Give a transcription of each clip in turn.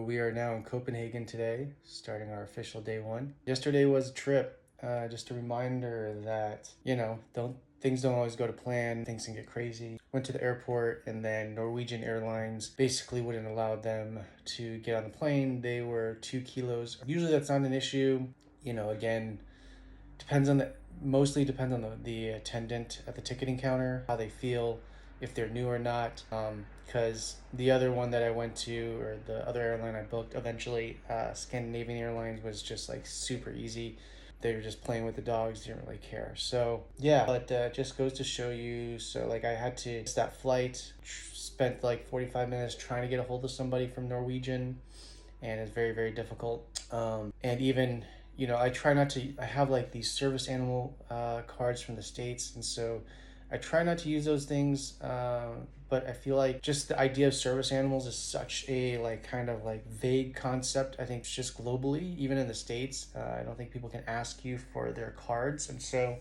we are now in Copenhagen today, starting our official day one. Yesterday was a trip, just a reminder that, things don't always go to plan, things can get crazy. Went to the airport and then Norwegian airlines basically wouldn't allow them to get on the plane. They were 2 kilos. Usually that's not an issue. Again, mostly depends on the attendant at the ticketing counter, how they feel, if they're new or not. Because the other one that I went to, or the other airline I booked eventually, Scandinavian Airlines, was just like super easy. They were just playing with the dogs, didn't really care. So yeah, but just goes to show you. So like I had to miss that flight, spent like 45 minutes trying to get a hold of somebody from Norwegian, and it's very, very difficult. And even, I try not to, I have like these service animal cards from the States, and so I try not to use those things, but I feel like just the idea of service animals is such a kind of vague concept. I think it's just globally, even in the States, I don't think people can ask you for their cards, and so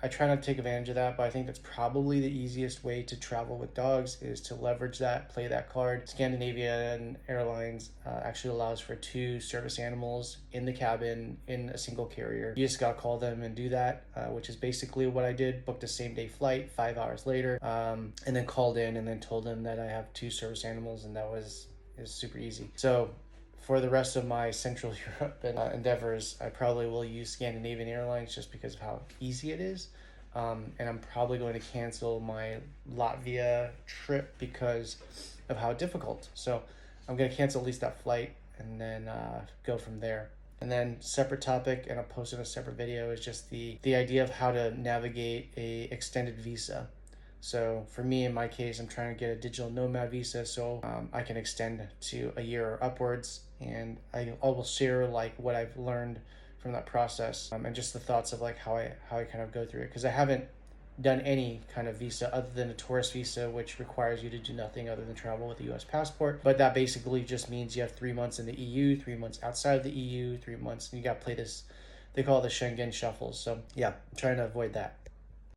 I try not to take advantage of that, but I think that's probably the easiest way to travel with dogs, is to leverage that, play that card. Scandinavian Airlines actually allows for 2 service animals in the cabin in a single carrier. You just got to call them and do that, which is basically what I did. Booked a same day flight 5 hours later, and then called in and then told them that I have 2 service animals, and is super easy. So for the rest of my Central Europe endeavors, I probably will use Scandinavian Airlines just because of how easy it is. And I'm probably going to cancel my Latvia trip because of how difficult. So I'm going to cancel at least that flight and then go from there. And then separate topic, and I'll post in a separate video, is just the idea of how to navigate a extended visa. So for me, in my case, I'm trying to get a digital nomad visa, so I can extend to a year or upwards, and I will share what I've learned from that process, and just the thoughts of how I kind of go through it, because I haven't done any kind of visa other than a tourist visa, which requires you to do nothing other than travel with a U.S. passport. But that basically just means you have 3 months in the EU, 3 months outside of the EU, 3 months, and you got to play this. They call it the Schengen shuffle. So yeah, I'm trying to avoid that.